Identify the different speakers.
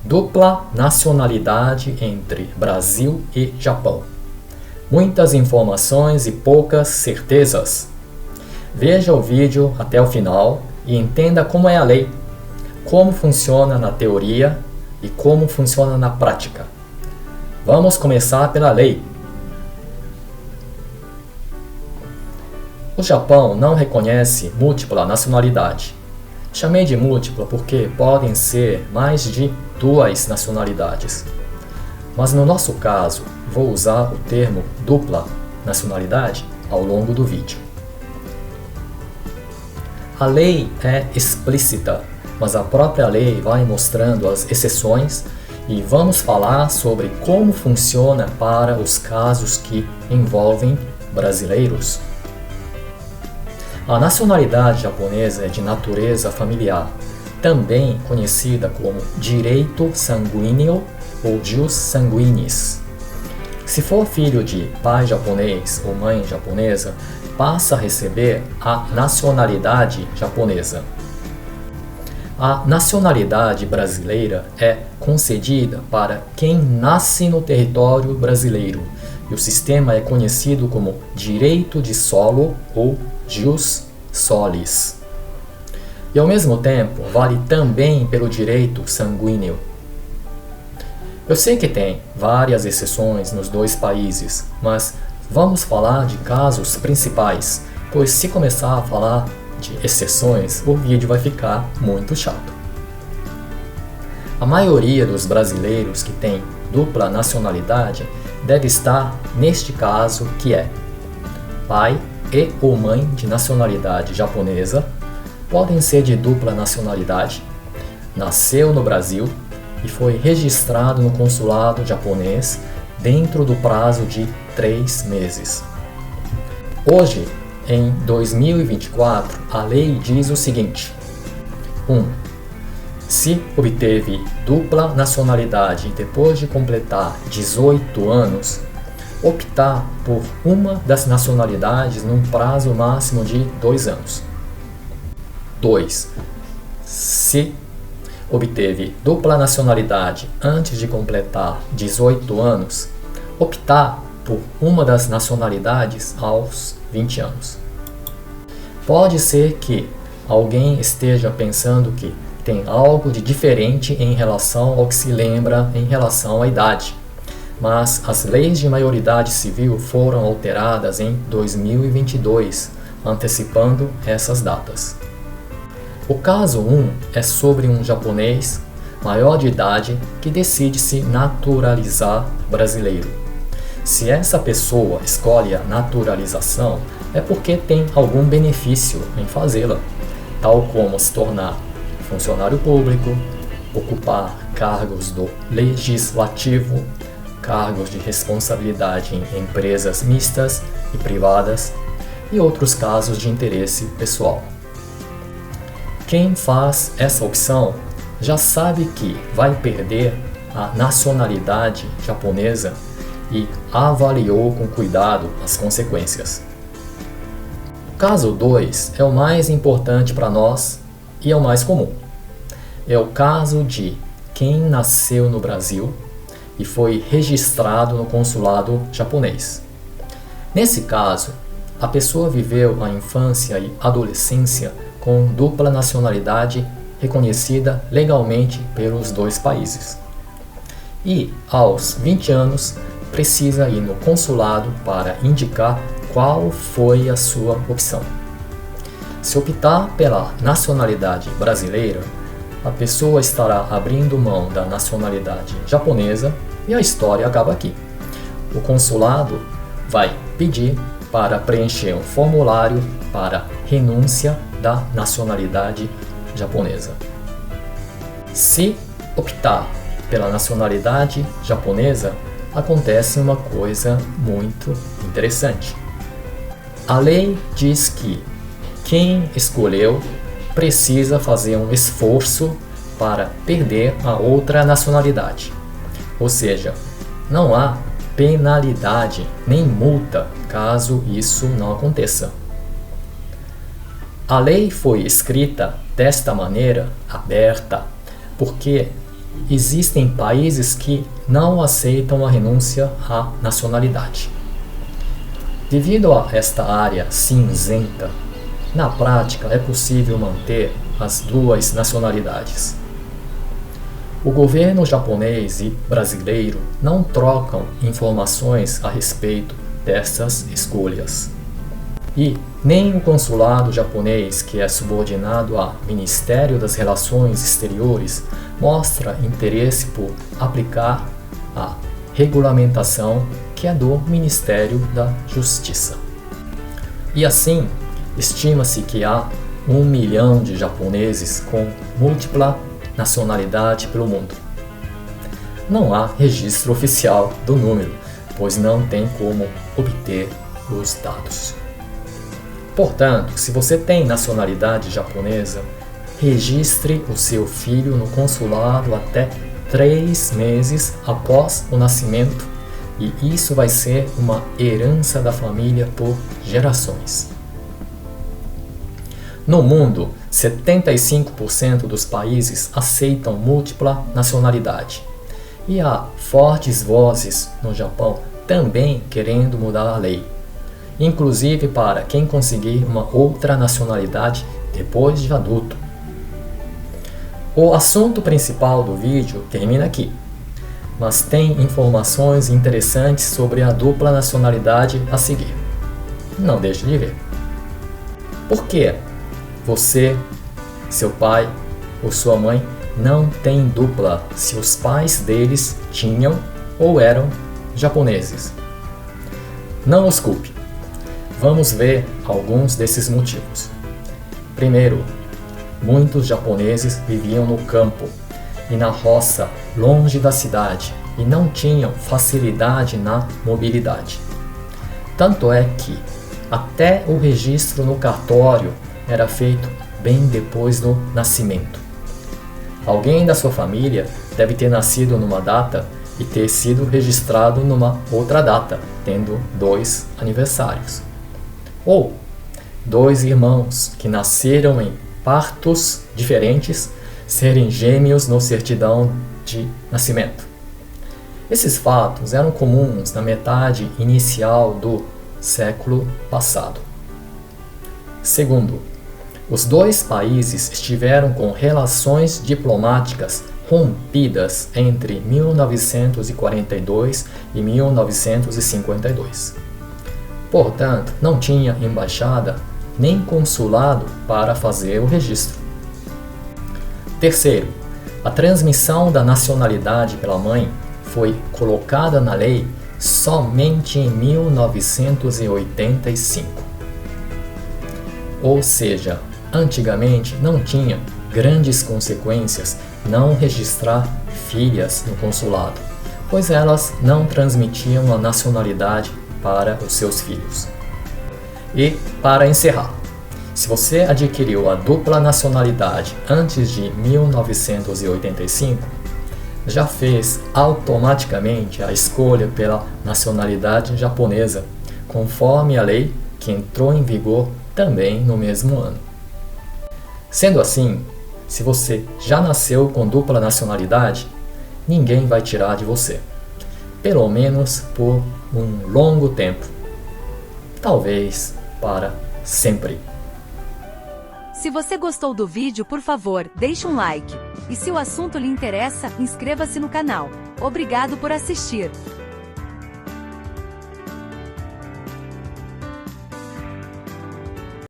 Speaker 1: Dupla nacionalidade entre Brasil e Japão. Muitas informações e poucas certezas. Veja o vídeo até o final e entenda como é a lei, como funciona na teoria e como funciona na prática. Vamos começar pela lei. O Japão não reconhece múltipla nacionalidade. Chamei de múltipla porque podem ser mais de 2 nacionalidades. Mas no nosso caso, vou usar o termo dupla nacionalidade ao longo do vídeo. A lei é explícita, mas a própria lei vai mostrando as exceções e vamos falar sobre como funciona para os casos que envolvem brasileiros. A nacionalidade japonesa é de natureza familiar, também conhecida como direito sanguíneo ou jus sanguinis. Se for filho de pai japonês ou mãe japonesa, passa a receber a nacionalidade japonesa. A nacionalidade brasileira é concedida para quem nasce no território brasileiro e o sistema é conhecido como direito de solo ou jus solis. E ao mesmo tempo vale também pelo direito sanguíneo. Eu sei que tem várias exceções nos dois países, mas vamos falar de casos principais, pois se começar a falar de exceções, o vídeo vai ficar muito chato. A maioria dos brasileiros que tem dupla nacionalidade deve estar neste caso que é pai e ou mãe de nacionalidade japonesa, podem ser de dupla nacionalidade, nasceu no Brasil e foi registrado no consulado japonês dentro do prazo de 3 meses. Hoje, em 2024, a lei diz o seguinte: 1. Se obteve dupla nacionalidade depois de completar 18 anos, optar por uma das nacionalidades num prazo máximo de 2 anos. 2. Se obteve dupla nacionalidade antes de completar 18 anos, optar por uma das nacionalidades aos 20 anos. Pode ser que alguém esteja pensando que tem algo de diferente em relação ao que se lembra em relação à idade, mas as leis de maioridade civil foram alteradas em 2022, antecipando essas datas. O caso 1 é sobre um japonês maior de idade que decide se naturalizar brasileiro. Se essa pessoa escolhe a naturalização, é porque tem algum benefício em fazê-la, tal como se tornar funcionário público, ocupar cargos do legislativo, cargos de responsabilidade em empresas mistas e privadas e outros casos de interesse pessoal. Quem faz essa opção já sabe que vai perder a nacionalidade japonesa e avaliou com cuidado as consequências. O caso 2 é o mais importante para nós e é o mais comum. É o caso de quem nasceu no Brasil e foi registrado no consulado japonês. Nesse caso, a pessoa viveu a infância e adolescência com dupla nacionalidade reconhecida legalmente pelos dois países. E, aos 20 anos, precisa ir no consulado para indicar qual foi a sua opção. Se optar pela nacionalidade brasileira, a pessoa estará abrindo mão da nacionalidade japonesa e a história acaba aqui. O consulado vai pedir para preencher um formulário para renúncia da nacionalidade japonesa. Se optar pela nacionalidade japonesa, acontece uma coisa muito interessante. A lei diz que quem escolheu precisa fazer um esforço para perder a outra nacionalidade. Ou seja, não há penalidade nem multa caso isso não aconteça. A lei foi escrita desta maneira aberta porque existem países que não aceitam a renúncia à nacionalidade. Devido a esta área cinzenta, na prática é possível manter as duas nacionalidades. O governo japonês e brasileiro não trocam informações a respeito dessas escolhas. E nem o consulado japonês, que é subordinado ao Ministério das Relações Exteriores, mostra interesse por aplicar a regulamentação que é do Ministério da Justiça. E assim, estima-se que há 1 milhão de japoneses com múltipla nacionalidade pelo mundo. Não há registro oficial do número, pois não tem como obter os dados. Portanto, se você tem nacionalidade japonesa, registre o seu filho no consulado até 3 meses após o nascimento, e isso vai ser uma herança da família por gerações. No mundo, 75% dos países aceitam múltipla nacionalidade. E há fortes vozes no Japão também querendo mudar a lei, inclusive para quem conseguir uma outra nacionalidade depois de adulto. O assunto principal do vídeo termina aqui, mas tem informações interessantes sobre a dupla nacionalidade a seguir. Não deixe de ver. Por que você, seu pai ou sua mãe não têm dupla se os pais deles tinham ou eram japoneses? Não os culpe. Vamos ver alguns desses motivos. Primeiro, muitos japoneses viviam no campo e na roça, longe da cidade, e não tinham facilidade na mobilidade. Tanto é que até o registro no cartório era feito bem depois do nascimento. Alguém da sua família deve ter nascido numa data e ter sido registrado numa outra data, tendo 2 aniversários. Ou 2 irmãos que nasceram em partos diferentes serem gêmeos na certidão de nascimento. Esses fatos eram comuns na metade inicial do século passado. Segundo, os 2 países estiveram com relações diplomáticas rompidas entre 1942 e 1952. Portanto, não tinha embaixada nem consulado para fazer o registro. Terceiro, a transmissão da nacionalidade pela mãe foi colocada na lei somente em 1985. Ou seja, antigamente não tinha grandes consequências não registrar filhas no consulado, pois elas não transmitiam a nacionalidade para os seus filhos. E, para encerrar, se você adquiriu a dupla nacionalidade antes de 1985, já fez automaticamente a escolha pela nacionalidade japonesa, conforme a lei que entrou em vigor também no mesmo ano. Sendo assim, se você já nasceu com dupla nacionalidade, ninguém vai tirar de você, pelo menos por um longo tempo, talvez para sempre.
Speaker 2: Se você gostou do vídeo, por favor, deixe um like. E se o assunto lhe interessa, inscreva-se no canal. Obrigado por assistir.